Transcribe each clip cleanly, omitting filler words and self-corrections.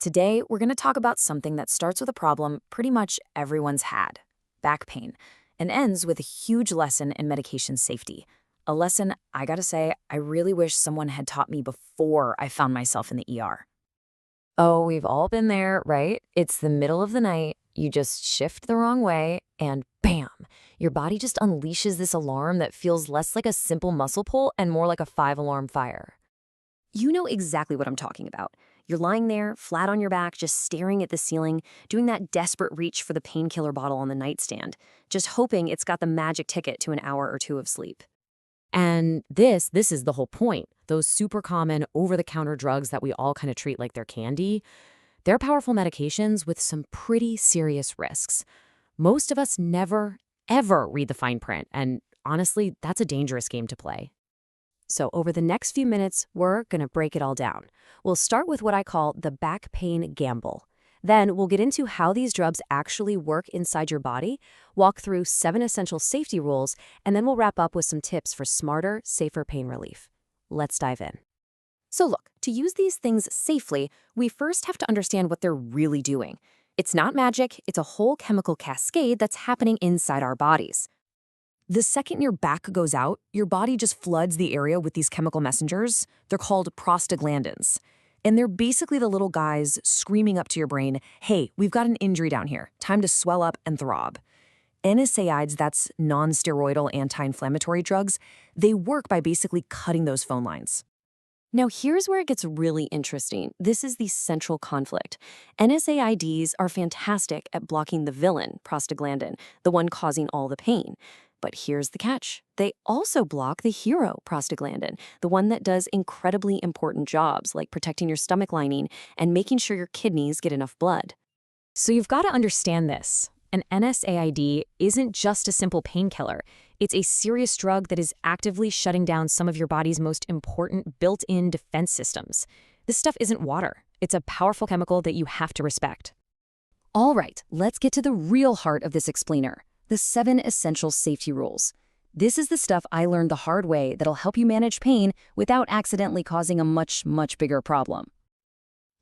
Today, we're going to talk about something that starts with a problem pretty much everyone's had: back pain, and ends with a huge lesson in medication safety. A lesson, I gotta say, I really wish someone had taught me before I found myself in the ER. Oh, we've all been there, right? It's the middle of the night, you just shift the wrong way, and bam! Your body just unleashes this alarm that feels less like a simple muscle pull and more like a five-alarm fire. You know exactly what I'm talking about. You're lying there, flat on your back, just staring at the ceiling, doing that desperate reach for the painkiller bottle on the nightstand, just hoping it's got the magic ticket to an hour or two of sleep. And this is the whole point. Those super common over-the-counter drugs that we all kind of treat like they're candy, they're powerful medications with some pretty serious risks. Most of us never, ever read the fine print, and honestly, that's a dangerous game to play. So over the next few minutes, we're going to break it all down. We'll start with what I call the back pain gamble. Then we'll get into how these drugs actually work inside your body, walk through 7 essential safety rules, and then we'll wrap up with some tips for smarter, safer pain relief. Let's dive in. So look, to use these things safely, we first have to understand what they're really doing. It's not magic, it's a whole chemical cascade that's happening inside our bodies. The second your back goes out, your body just floods the area with these chemical messengers. They're called prostaglandins. And they're basically the little guys screaming up to your brain, hey, we've got an injury down here. Time to swell up and throb. NSAIDs, that's non-steroidal anti-inflammatory drugs, they work by basically cutting those phone lines. Now, here's where it gets really interesting. This is the central conflict. NSAIDs are fantastic at blocking the villain, prostaglandin, the one causing all the pain. But here's the catch. They also block the hero prostaglandin, the one that does incredibly important jobs like protecting your stomach lining and making sure your kidneys get enough blood. So you've got to understand this. An NSAID isn't just a simple painkiller. It's a serious drug that is actively shutting down some of your body's most important built-in defense systems. This stuff isn't water. It's a powerful chemical that you have to respect. All right, let's get to the real heart of this explainer. The 7 essential safety rules. This is the stuff I learned the hard way that'll help you manage pain without accidentally causing a much, much bigger problem.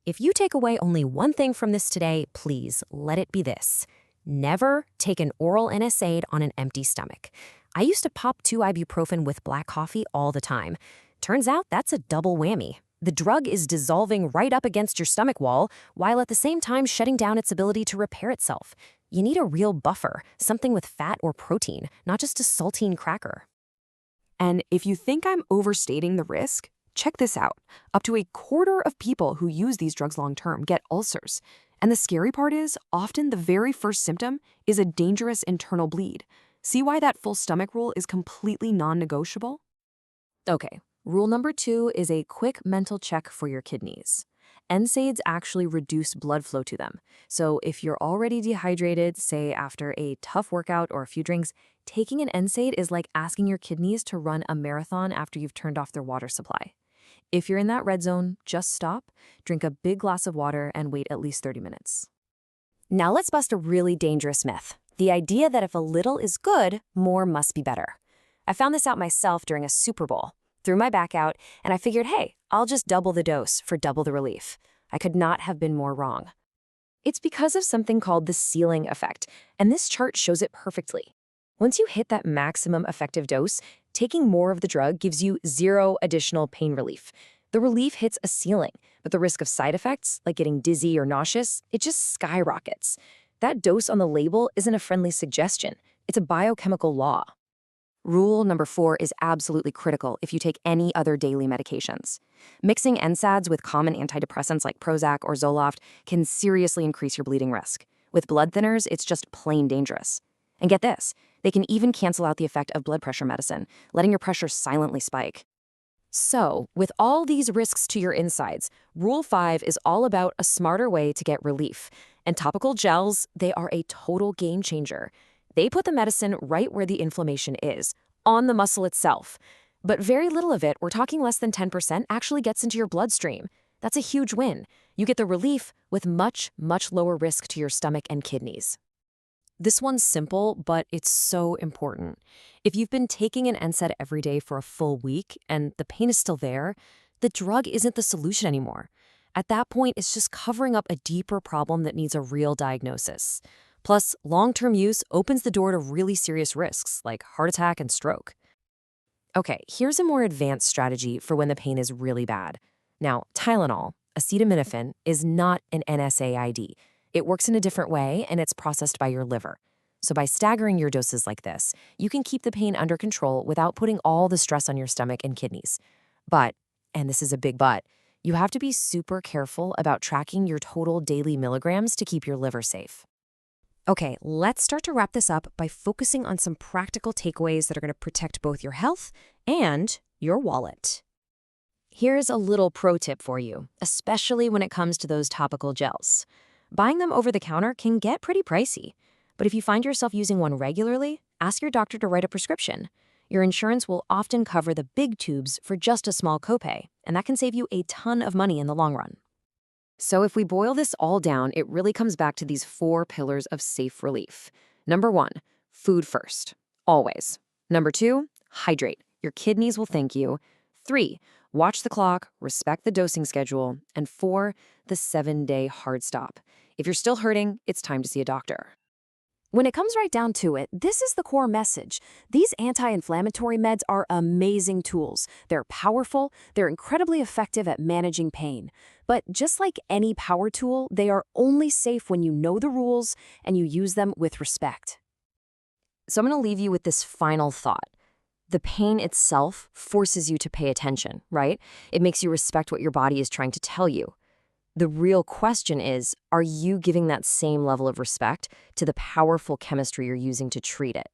If you take away only one thing from this today, please let it be this. Never take an oral NSAID on an empty stomach. I used to pop 2 ibuprofen with black coffee all the time. Turns out that's a double whammy. The drug is dissolving right up against your stomach wall, while at the same time shutting down its ability to repair itself. You need a real buffer, something with fat or protein, not just a saltine cracker. And if you think I'm overstating the risk, check this out. Up to a quarter of people who use these drugs long-term get ulcers. And the scary part is, often the very first symptom is a dangerous internal bleed. See why that full stomach rule is completely non-negotiable? Okay, rule number 2 is a quick mental check for your kidneys. NSAIDs actually reduce blood flow to them. So if you're already dehydrated, say after a tough workout or a few drinks, taking an NSAID is like asking your kidneys to run a marathon after you've turned off their water supply. If you're in that red zone, just stop, drink a big glass of water, and wait at least 30 minutes. Now let's bust a really dangerous myth. The idea that if a little is good, more must be better. I found this out myself during a Super Bowl. Threw my back out, and I figured, hey, I'll just double the dose for double the relief. I could not have been more wrong. It's because of something called the ceiling effect, and this chart shows it perfectly. Once you hit that maximum effective dose, taking more of the drug gives you 0 additional pain relief. The relief hits a ceiling, but the risk of side effects, like getting dizzy or nauseous, it just skyrockets. That dose on the label isn't a friendly suggestion. It's a biochemical law. Rule number 4 is absolutely critical if you take any other daily medications. Mixing NSAIDs with common antidepressants like Prozac or Zoloft can seriously increase your bleeding risk. With blood thinners, it's just plain dangerous. And get this, they can even cancel out the effect of blood pressure medicine, letting your pressure silently spike. So, with all these risks to your insides, Rule 5 is all about a smarter way to get relief. And topical gels, they are a total game changer. They put the medicine right where the inflammation is, on the muscle itself. But very little of it, we're talking less than 10%, actually gets into your bloodstream. That's a huge win. You get the relief with much, much lower risk to your stomach and kidneys. This one's simple, but it's so important. If you've been taking an NSAID every day for a full week and the pain is still there, the drug isn't the solution anymore. At that point, it's just covering up a deeper problem that needs a real diagnosis. Plus, long-term use opens the door to really serious risks, like heart attack and stroke. Okay, here's a more advanced strategy for when the pain is really bad. Now, Tylenol, acetaminophen, is not an NSAID. It works in a different way, and it's processed by your liver. So by staggering your doses like this, you can keep the pain under control without putting all the stress on your stomach and kidneys. But, and this is a big but, you have to be super careful about tracking your total daily milligrams to keep your liver safe. Okay, let's start to wrap this up by focusing on some practical takeaways that are going to protect both your health and your wallet. Here's a little pro tip for you, especially when it comes to those topical gels. Buying them over the counter can get pretty pricey, but if you find yourself using one regularly, ask your doctor to write a prescription. Your insurance will often cover the big tubes for just a small copay, and that can save you a ton of money in the long run. So if we boil this all down, it really comes back to these 4 pillars of safe relief. Number 1, food first, always. Number 2, hydrate. Your kidneys will thank you. 3, watch the clock, respect the dosing schedule. And 4, the 7-day hard stop. If you're still hurting, it's time to see a doctor. When it comes right down to it, this is the core message. These anti-inflammatory meds are amazing tools. They're powerful, they're incredibly effective at managing pain. But just like any power tool, they are only safe when you know the rules and you use them with respect. So I'm going to leave you with this final thought. The pain itself forces you to pay attention, right? It makes you respect what your body is trying to tell you. The real question is, are you giving that same level of respect to the powerful chemistry you're using to treat it?